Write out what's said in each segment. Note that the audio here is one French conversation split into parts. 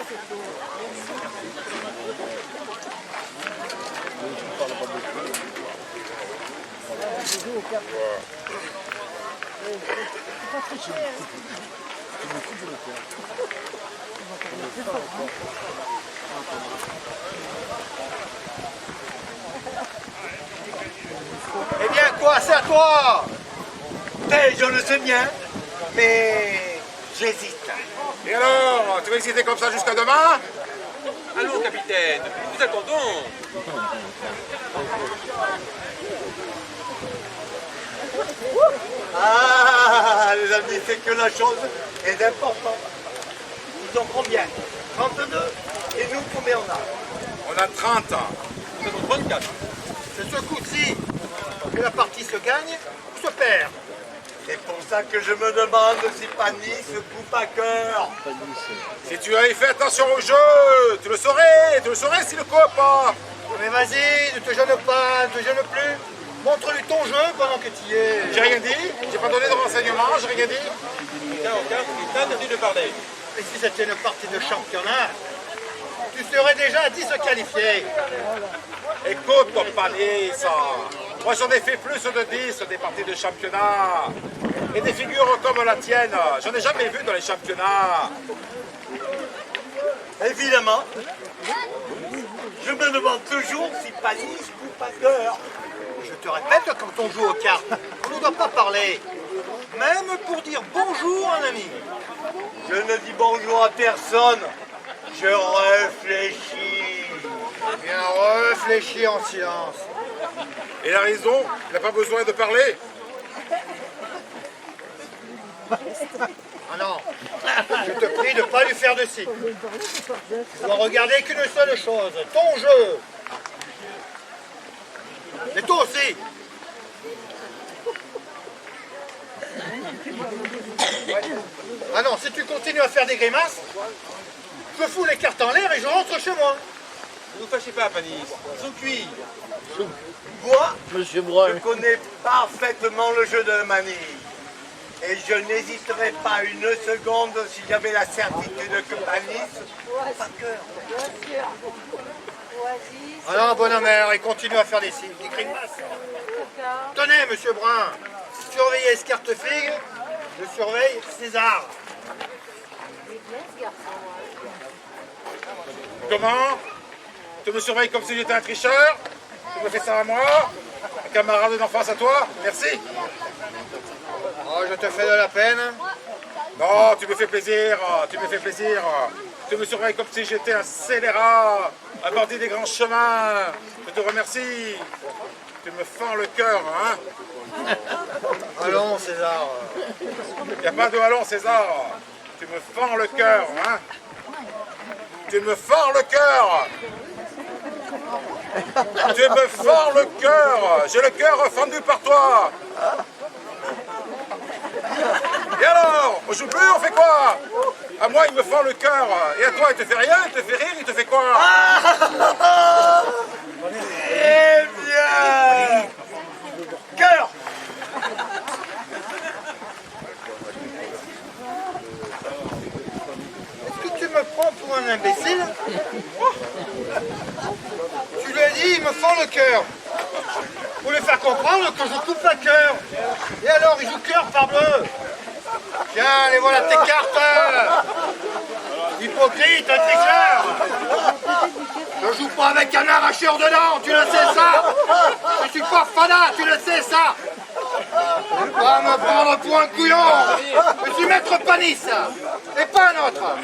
Eh bien quoi, c'est à toi? Ben, je le sais bien, mais j'hésite. Et alors, tu vas hésiter comme ça jusqu'à demain? Allons, capitaine, nous attendons. Ah, les amis, c'est que la chose est importante. Ils ont combien? 32. Et nous, combien on a? On a 30 ans. Nous avons 34. C'est ce coup-ci que la partie se gagne ou se perd. C'est pour ça que je me demande si Pani se coupe à cœur. Si tu avais fait attention au jeu, tu le saurais s'il ne coupe pas. Mais vas-y, ne te gêne pas, ne te gêne plus. Montre-lui ton jeu pendant que tu y es. J'ai rien dit, j'ai pas donné de renseignements, j'ai rien dit. Aucun, il est interdit de parler. Et si c'était une partie de championnat, tu serais déjà 10 qualifiés. Écoute, ton panier, ça. Moi, j'en ai fait plus de 10 des parties de championnat. Et des figures comme la tienne, j'en ai jamais vu dans les championnats. Évidemment. Je me demande toujours si Pani se coupe à cœur. Je te répète, quand on joue aux cartes, on ne doit pas parler. Même pour dire bonjour à un ami. Je ne dis bonjour à personne. Je réfléchis. Eh bien, réfléchis en silence. Et la raison, il n'a pas besoin de parler. Ah non, je te prie de ne pas lui faire de signe. Tu dois regarder qu'une seule chose, ton jeu. Et toi aussi. Ah non, si tu continues à faire des grimaces, je fous les cartes en l'air et je rentre chez moi. Ne vous fâchez pas, Panis. Ils sont cuits. Moi, Monsieur Brun. je connais parfaitement le jeu de Mani. Et je n'hésiterai pas une seconde si j'avais la certitude que Mani se pas cœur. Alors, bonne mère, et continue à faire des signes, des grimaces. Tenez, monsieur Brun, surveillez Escartefigue, je surveille César. Comment? Tu me surveilles comme si j'étais un tricheur? Tu me fais ça à moi? Un camarade d'enfance à toi? Merci. Oh, je te fais de la peine. Non, tu me fais plaisir, tu me fais plaisir. Tu me surveilles comme si j'étais un scélérat, un bandit des grands chemins. Je te remercie. Tu me fends le cœur, hein? Allons, César. Il n'y a pas de allons, César. Tu me fends le cœur, hein? Tu me fends le cœur. Tu me fends le cœur. J'ai le cœur fendu par toi. Et alors, on joue plus, on fait quoi? À moi, il me fend le cœur. Et à toi, il te fait rien, il te fait rire, il te fait quoi? Eh bien, cœur. Est-ce que tu me prends pour un imbécile? Tu lui as dit, il me fend le cœur. Pour lui faire comprendre que je coupe un cœur. Et alors, il joue cœur par bleu. Tiens, les voilà tes cartes. Hypocrite, un tricheur. Je joue pas avec un arracheur dedans, tu le sais ça. Je suis pas fada, tu le sais ça. Tu vas pas me prendre pour un couillon. Je suis maître Panis, et pas un autre.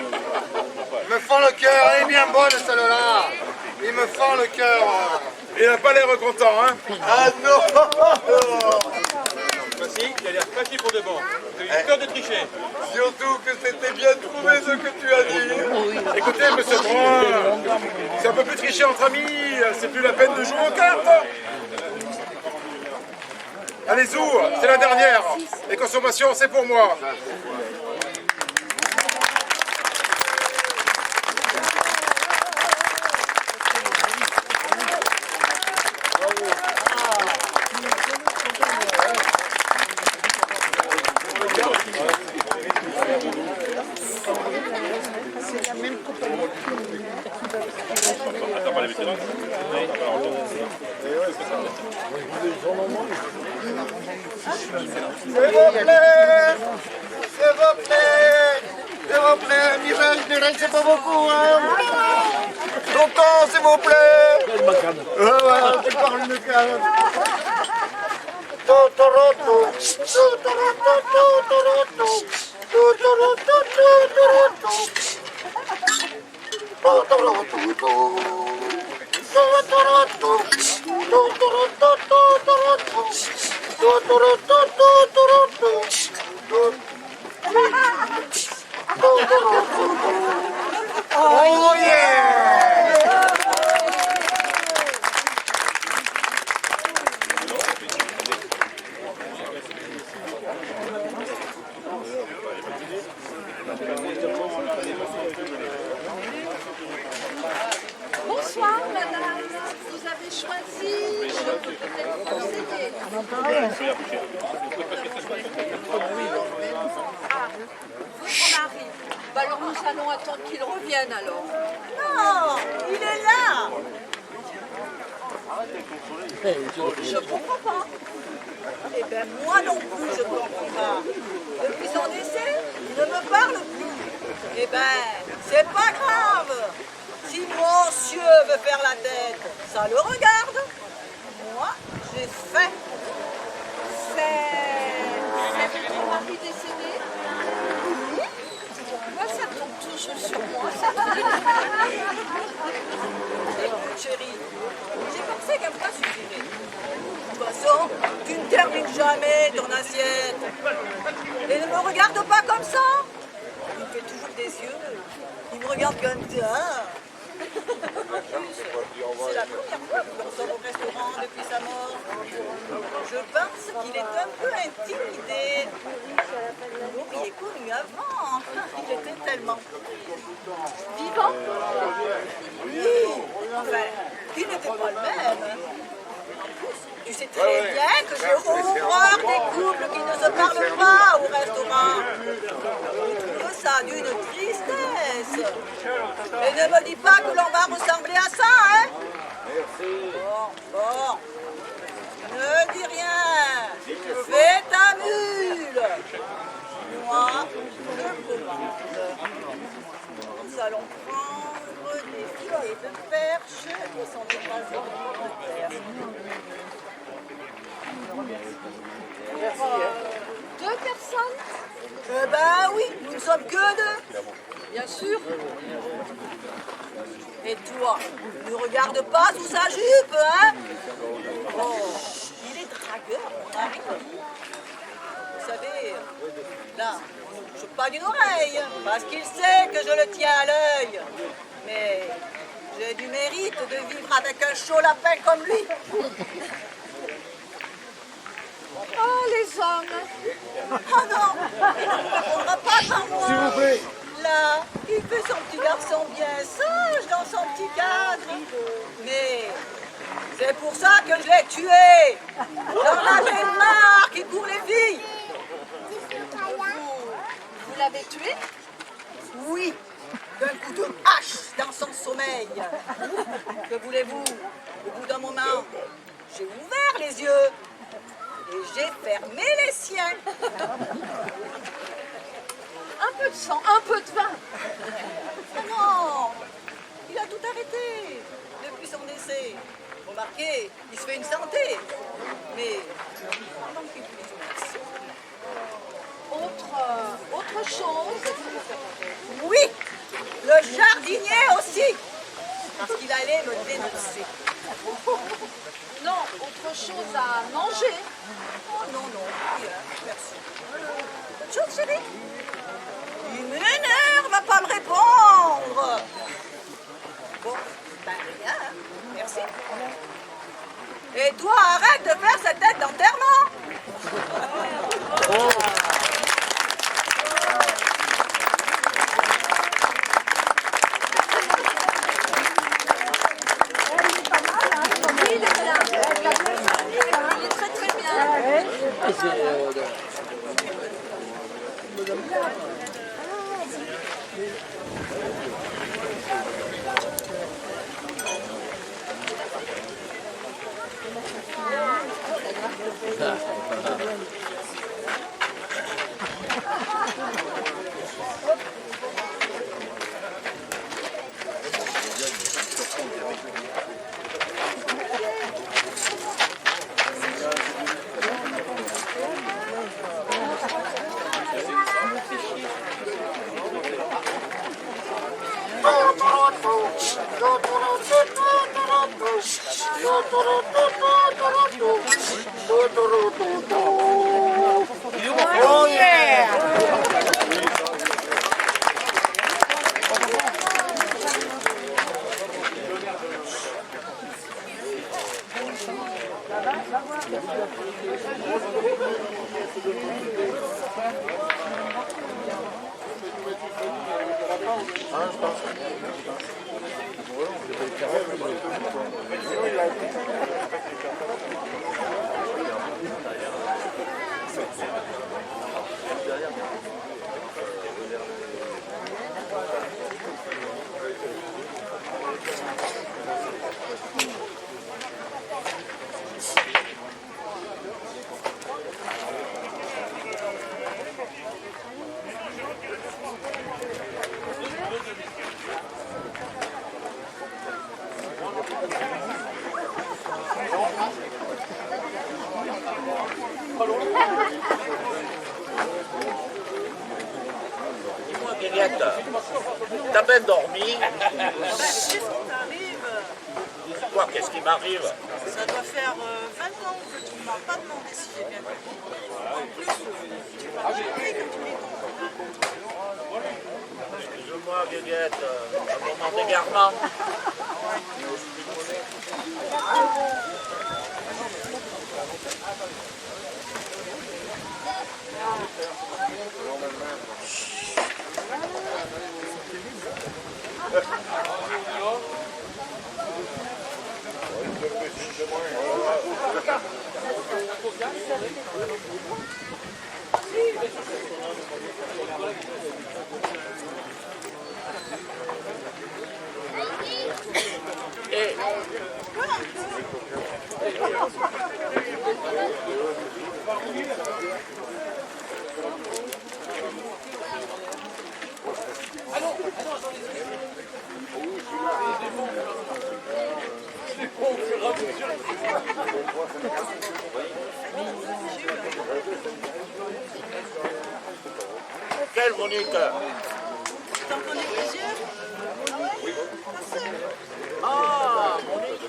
Il me fend le cœur, elle est bien bonne celle-là. Il me fend le cœur. Il n'a pas l'air content, hein? Ah non. Voici, il a l'air fâché pour de bon. Vous avez eu peur de tricher. Surtout que c'était bien trouvé ce que tu as dit. Écoutez, monsieur Brun, c'est un peu plus tricher entre amis, c'est plus la peine de jouer aux cartes. Allez, Zou, c'est la dernière. Les consommations, c'est pour moi. Mireille, c'est pas beaucoup, hein. Longtemps, s'il vous plaît. Voilà, je parle une canne. Oh yeah! Bonsoir madame, vous avez choisi, je peux peut-être vous conseiller. Ah, votre mari. Bah alors nous allons attendre qu'il revienne alors. Non, il est là. Je comprends pas. Eh bien, moi non plus, je ne comprends pas. Depuis son décès, il ne me parle plus. Eh bien, c'est pas grave. Si monsieur veut faire la tête, ça le regarde. Moi, j'ai fait. C'est votre mari décédé? Moi ça tombe toujours sur moi. Écoute, chérie, j'ai pensé qu'un plat suffirait. De toute façon, tu ne termines jamais ton assiette. Et ne me regarde pas comme ça. Il me fait toujours des yeux. Il me regarde comme ça. En plus, c'est la première fois que l'on sort au restaurant depuis sa mort. Je pense qu'il est un peu intimidé. Il est connu avant. Il était tellement Vivant? oui, enfin, il n'était pas le même. Tu sais très bien que j'ai horreur des couples qui ne se parlent pas au restaurant. Je trouve ça d'une tristesse. Et ne me dis pas que l'on va ressembler à ça, hein? Bon. Ne dis rien. Fais ta mule. Moi, je commande. Nous allons prendre des filets de perche et son écrasement de terre. Deux personnes? Eh ben oui, nous ne sommes que deux. Bien sûr. Et toi, ne regarde pas sous sa jupe, hein? Oh, il est dragueur, mon mari. Vous savez, là, je pas d'une oreille, parce qu'il sait que je le tiens à l'œil. Mais j'ai du mérite de vivre avec un chaud lapin comme lui. Oh les hommes. Oh non, il ne répondra pas par moi. S'il vous plaît. Là, il fait son petit garçon bien sage dans son petit cadre. Mais c'est pour ça que je l'ai tué. J'en avais marre qui court les filles. Vous l'avez tué? Oui, d'un coup de hache dans son sommeil. Que voulez-vous? Au bout d'un moment, j'ai ouvert les yeux et j'ai fermé les siens. Un peu de sang, un peu de vin. Oh non, il a tout arrêté depuis son décès. Remarquez, il se fait une santé. Mais pendant qu'il fait une action. Autre chose? Oui, le jardinier aussi, parce qu'il allait me dénoncer. Non, autre chose à manger. Oh non, rien, merci. Autre chose, chérie? Il m'énerve à pas me répondre. Bon, ben rien, hein. Merci. Et toi, arrête de faire cette tête d'enterrement. Il est bien. Il est très très bien. Oh yeah! Dis-moi, Guéguette, t'as bien dormi? Qu'est-ce qui t'arrive? Quoi, qu'est-ce qui m'arrive? Ça doit faire 20 ans que tu ne m'as pas demandé si j'ai bien compris. En plus, tu m'as jamais que tu Excuse-moi, Guéguette, un moment d'égarement. Et quelle Monique? t'en connais plusieurs? Ah ouais? Ah, Monique.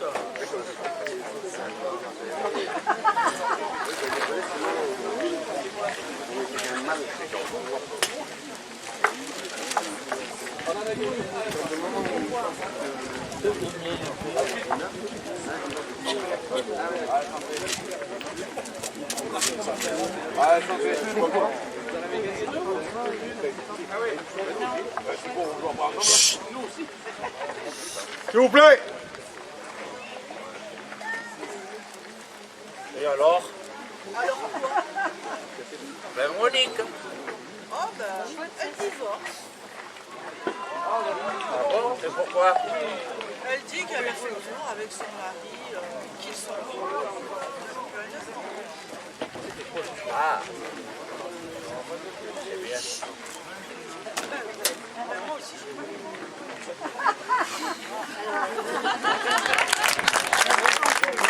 S'il vous plaît! Et alors? Alors quoi? Ben Monique. Oh ben, elle divorce. Ah bon? Et pourquoi? Elle dit qu'elle a fait le tour avec son mari, qu'ils sont heureux. Ah. C'est bien. Moi aussi,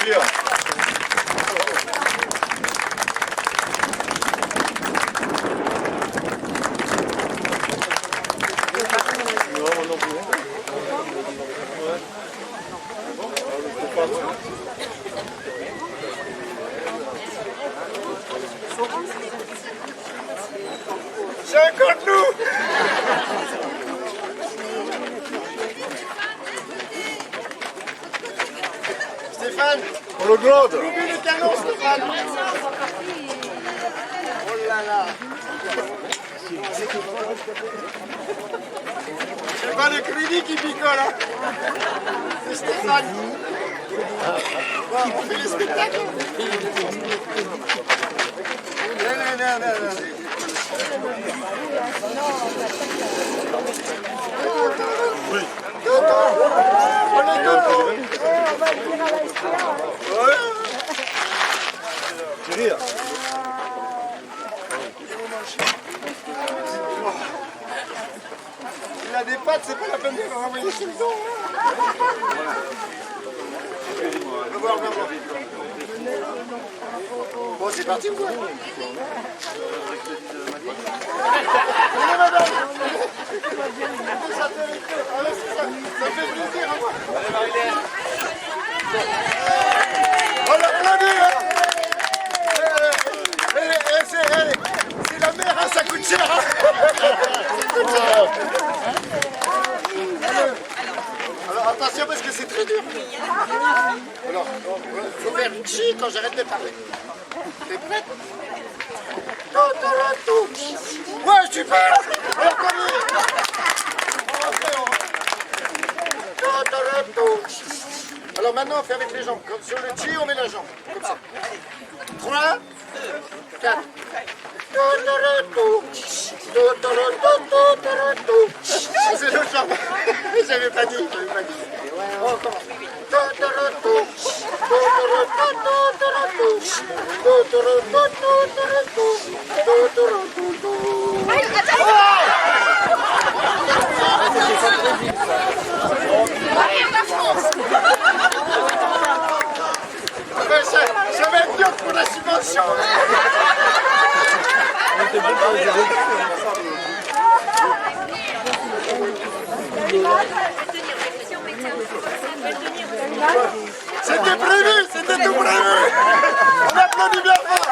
Bien. C'est un contre nous! Stéphane, on le glode. Oublie le canon, Stéphane. Oh là là. C'est pas le crédit qui picole, hein. C'est Stéphane. On fait les spectacles. Non. Oui. On est deux. Thierry. Il a des pattes, c'est pas la peine de le renvoyer sur le dos. Au revoir. Bon, c'est parti ou quoi? Allez, madame. Allez, c'est ça. Ça fait plaisir à moi. On l'applaudit, hein. C'est la mère, hein, ça coûte cher. Hein. Alors attention parce que c'est très dur. Alors, il faut faire une chi quand j'arrête de parler. T'es prête? Ouais, super. Alors, alors maintenant, on fait avec les jambes. Comme sur le chi, on met la jambe. Comme ça. 3, 4. C'est le jambe. J'avais pas dit. On commence. Ça va être dur pour la subvention. C'était prévu, c'était tout prévu. On applaudit bien fort.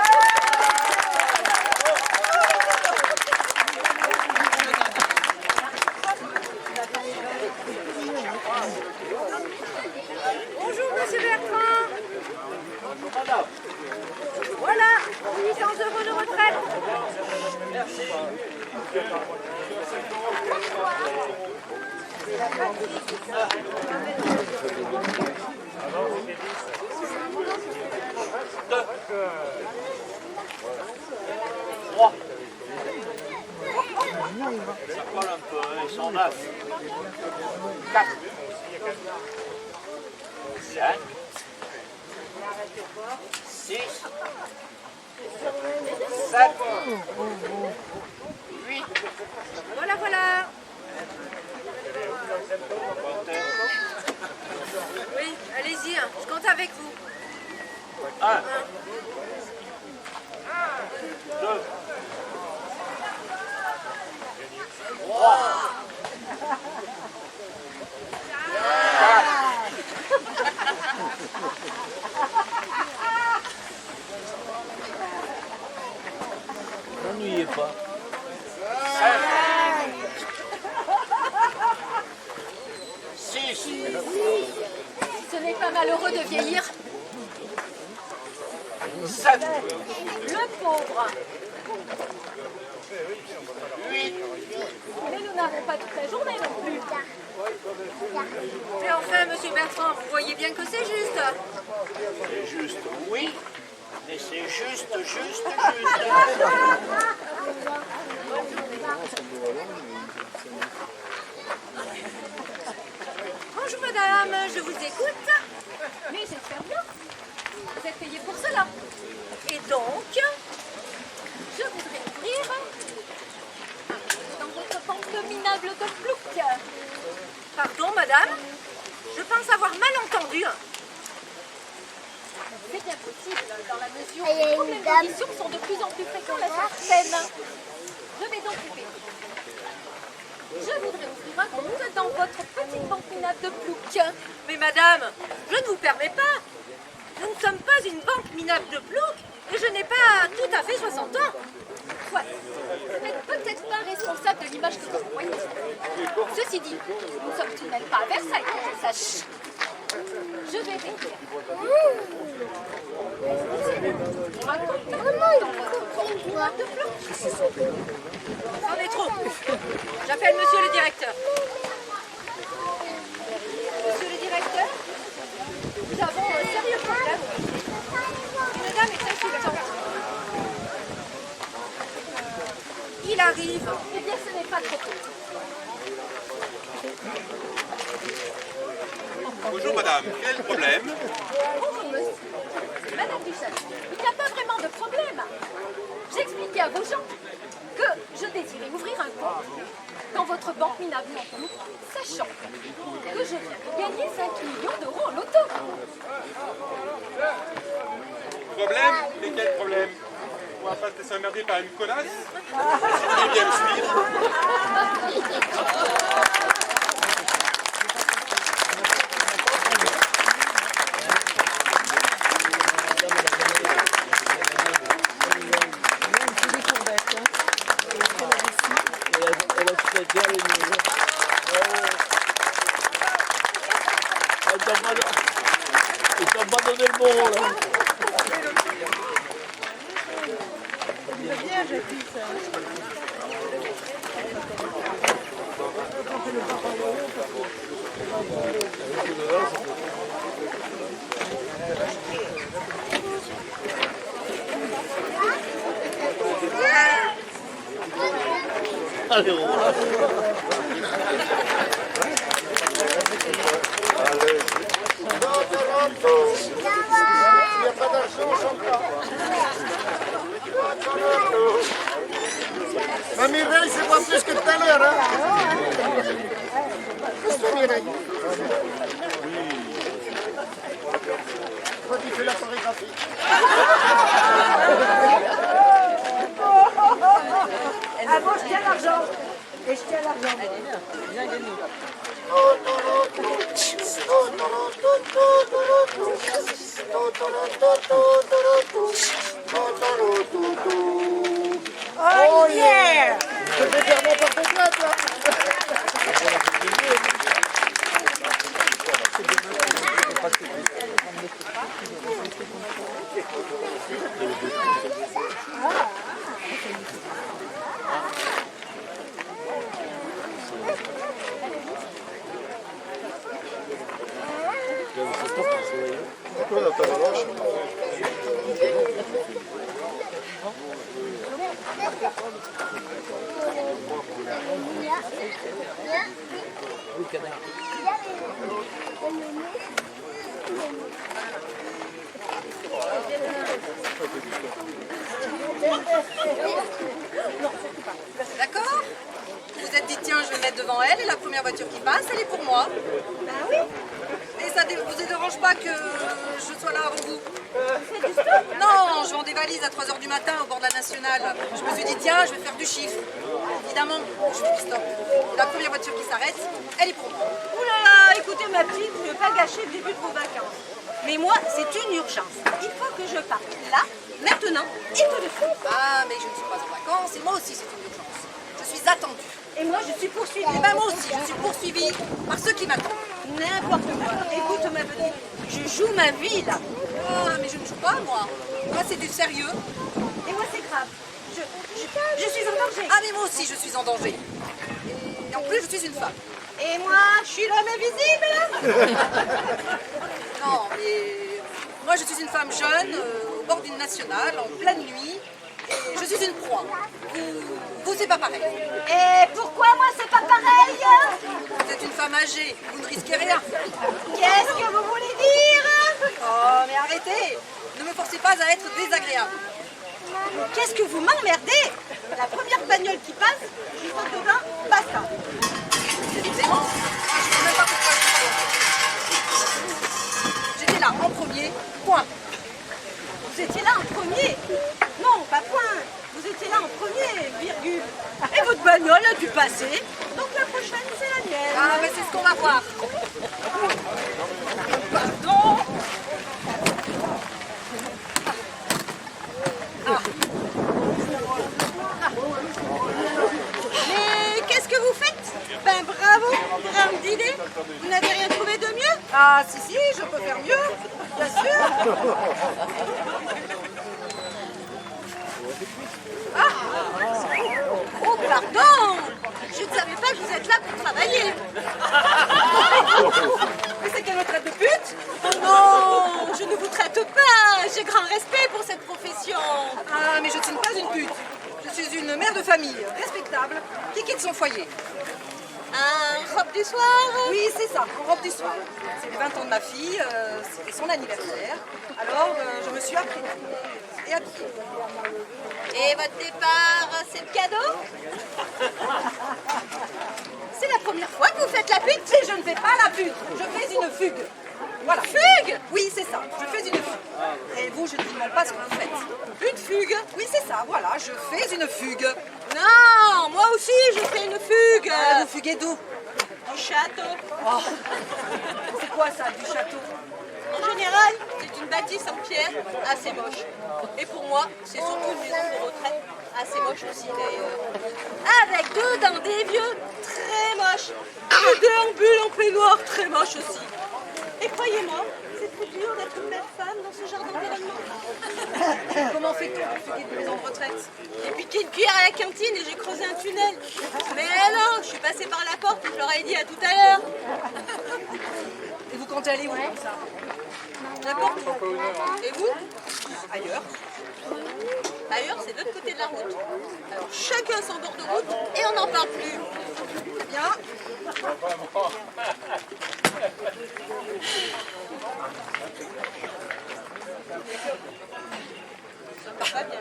Bonjour, monsieur Bertrand. Voilà, 800 € de retraite. Ça colle un peu, hein, ils sont 9. 4. 5. 6. 7. 8. Voilà, voilà. Oui, allez-y, hein, je compte avec vous. 1. 2. 3. 6. Ce n'est pas malheureux de vieillir. 7. Le pauvre. 8. Mais nous n'avons pas toute la journée non plus. Mais enfin, monsieur Bertrand, vous voyez bien que c'est juste. C'est juste, oui, mais c'est juste. Bonjour madame, je vous écoute. Mais j'espère bien. Vous êtes payé pour cela. Et donc, je voudrais ouvrir dans votre banque minable de plouc. Pardon madame, je pense avoir mal entendu. C'est bien possible, dans la mesure où les problèmes d'audition sont de plus en plus fréquents la certaine. Je vais donc vous payer. Je voudrais ouvrir un compte dans votre petite banque minable de plouc. Mais madame, je ne vous permets pas. Nous ne sommes pas une banque minable de plouc et je n'ai pas tout à fait 60 ans. Ouais, vous n'êtes peut-être pas responsable de l'image que vous envoyez. Ceci dit, nous ne sommes tout de même pas à Versailles, que je sache. Je vais payer. Un compte dans votre banque minable de plouc. C'en est trop. J'appelle monsieur le directeur. Monsieur le directeur, nous avons un sérieux problème. Une dame est insultante. Il arrive. Eh bien, ce n'est pas trop tôt. Bonjour madame, quel est le problème? Bonjour monsieur. Madame Duchesne, il n'y a pas vraiment de problème. J'ai expliqué à vos gens que je désirais ouvrir un compte dans votre banque minable non plus, sachant que je viens de gagner 5 millions d'euros en loto. Problème? Mais quel problème? On va pas se laisser emmerder par une connasse? Vous voulez bien me suivre? Ils t'ont pas donné le bon, là. Allez, on va. Il n'y a pas d'argent, on chante pas. Ma Mireille, c'est pas plus que tout à l'heure, hein. Qu'est-ce que Mireille? Toi, tu fais la chorégraphie. Ah bon, je tiens l'argent. Et je tiens l'argent. Bien gagné. Oh yeah! Je vais faire n'importe quoi, toi. D'accord? Vous êtes dit, tiens, je vais me mettre devant elle et la première voiture qui passe, elle est pour moi. Ben oui. Et ça ne vous dérange pas que je sois là avant vous? C'est du stop? Non, je vends des valises à 3h du matin au bord de la Nationale. Je me suis dit, tiens, je vais faire du chiffre. Évidemment, je fais du stop. La première voiture qui s'arrête, elle est pour moi. Ouh là là, écoutez ma petite, je ne veux pas gâcher le début de vos vacances. Mais moi, c'est une urgence. Il faut que je parte là, maintenant, et tout de suite. Ah, mais je ne suis pas en vacances, et moi aussi c'est une urgence. Je suis attendue. Et moi, je suis poursuivie. Et ben moi aussi, je suis poursuivie par ceux qui m'attendent. N'importe quoi. Écoute ma petite, je joue ma vie là. Ah, mais je ne joue pas moi. Moi, c'est du sérieux. Et moi, c'est grave. Je suis en danger. Ah, mais moi aussi, je suis en danger. Et en plus, je suis une femme. Et moi, je suis l'homme invisible. Non, mais moi, je suis une femme jeune, au bord d'une nationale, en pleine nuit. Et je suis une proie. Vous, c'est pas pareil. Et pourquoi moi, c'est pas pareil? Vous êtes une femme âgée, vous ne risquez rien. Qu'est-ce que vous voulez dire? Oh, mais arrêtez. Ne me forcez pas à être désagréable. Qu'est-ce que vous m'emmerdez? La première bagnole qui passe, je saute dedans, basta. C'est dément. Je ne sais même pas pourquoi je J'étais là en premier, point. Vous étiez là en premier? Non, pas point. Vous étiez là en premier, virgule. Et votre bagnole a dû passer. Donc la prochaine, c'est la mienne. Ah, mais c'est ce qu'on va voir. Pardon. Mais qu'est-ce que vous faites? Ben bravo, grande idée. Vous n'avez rien trouvé de mieux? Ah si, je peux faire mieux, bien sûr. Ah. Oh pardon, je ne savais pas que vous êtes là pour travailler. Mais c'est qu'elle me traite de pute? Oh non, je ne vous traite pas. J'ai grand respect pour cette profession. Ah, mais je ne suis pas une pute. Je suis une mère de famille, respectable, qui quitte son foyer. Un robe du soir? Oui, c'est ça, robe du soir. C'est les 20 ans de ma fille, c'était son anniversaire. Alors, je me suis apprêtée et habillée. Et votre départ, c'est le cadeau? C'est la première fois que vous faites la pute? Mais je ne fais pas la pute, je fais une fugue. Voilà. Fugue? Oui, c'est ça, je fais une fugue. Et vous, je ne vous demande pas ce que vous faites. Une fugue? Oui, c'est ça, voilà, je fais une fugue. Non, moi aussi, je fais une fugue. Vous fuguez d'où? Du château. Oh. C'est quoi ça, du château? En général, c'est une bâtisse en pierre assez moche. Et pour moi, c'est surtout une maison de retraite assez moche aussi d'ailleurs. Avec dedans des vieux très moches. Des déambules en peignoir très moches aussi. Et croyez croyez-moi, c'est très dur d'être une belle femme dans ce genre d'environnement. Comment fait-on pour figuer une maison de retraite? J'ai piqué une cuillère à la cantine et j'ai creusé un tunnel. Mais non, je suis passée par la porte et je leur ai dit à tout à l'heure. Et vous comptez aller où comme ça? N'importe où. Et vous? Ailleurs. Ailleurs, c'est de l'autre côté de la route. Alors chacun son bord de route et on n'en parle plus. Bien. Ça va bien.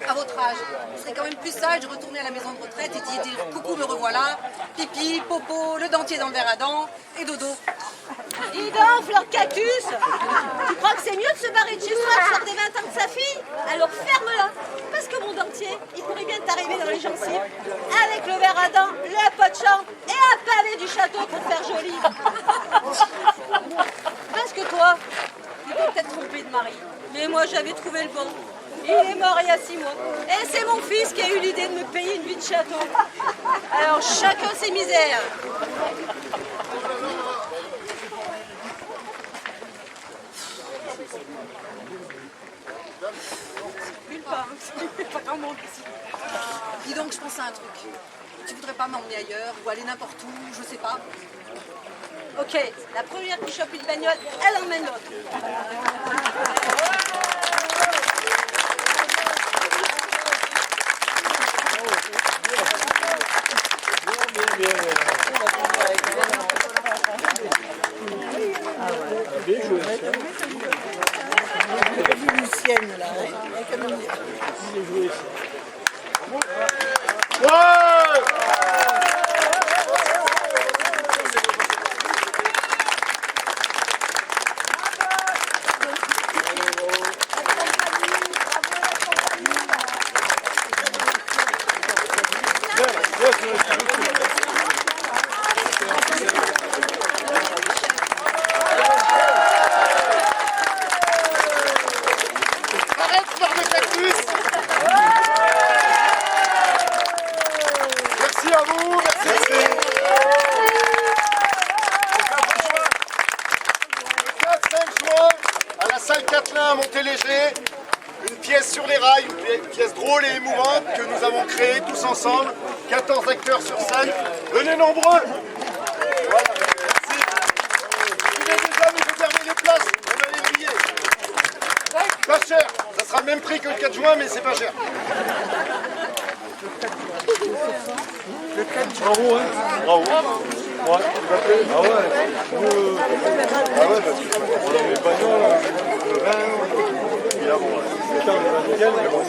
À votre âge, ce serait quand même plus sage de retourner à la maison de retraite et d'y dire coucou, me revoilà, pipi, popo, le dentier dans le verre à dents et dodo. Dis donc, Fleur Cactus, tu crois que c'est mieux de se barrer de chez soi le soir des 20 ans de sa fille? Alors ferme-la, parce que mon dentier, il pourrait bien t'arriver dans les gencives, avec le verre à dents, le pot de chambre et un pavé du château pour faire joli. Parce que toi, tu t'es peut-être trompé de mari, mais moi j'avais trouvé le bon. Il est mort il y a 6 mois. Et c'est mon fils qui a eu l'idée de me payer une vie de château. Alors chacun ses misères. Nulle part, pas vraiment ici. Dis donc, je pense à un truc. Tu voudrais pas m'emmener ailleurs ou aller n'importe où, je sais pas. Ok, la première qui chope une bagnole, elle emmène l'autre. Bien joué. Lucienne, là. Hein. Bien joué. Arrête, Fleur de Cactus. Merci à vous, merci. Le 4-5 juin, à la salle Catelin à Montéléger, une pièce sur les rails, une pièce drôle et émouvante que nous avons créée tous ensemble, 14 acteurs sur scène. Venez nombreux. Voilà, merci. Vous pouvez déjà nous réserver les places, on a les billets. Pas cher, ça sera le même prix que le 4 juin, mais c'est pas cher. Bravo, hein. Bravo. Ouais, tout à fait. Ah ouais. Ah ouais, parce que on a les bagnoles, le vin, il y a bon, c'est le temps de la nickel, mais bon.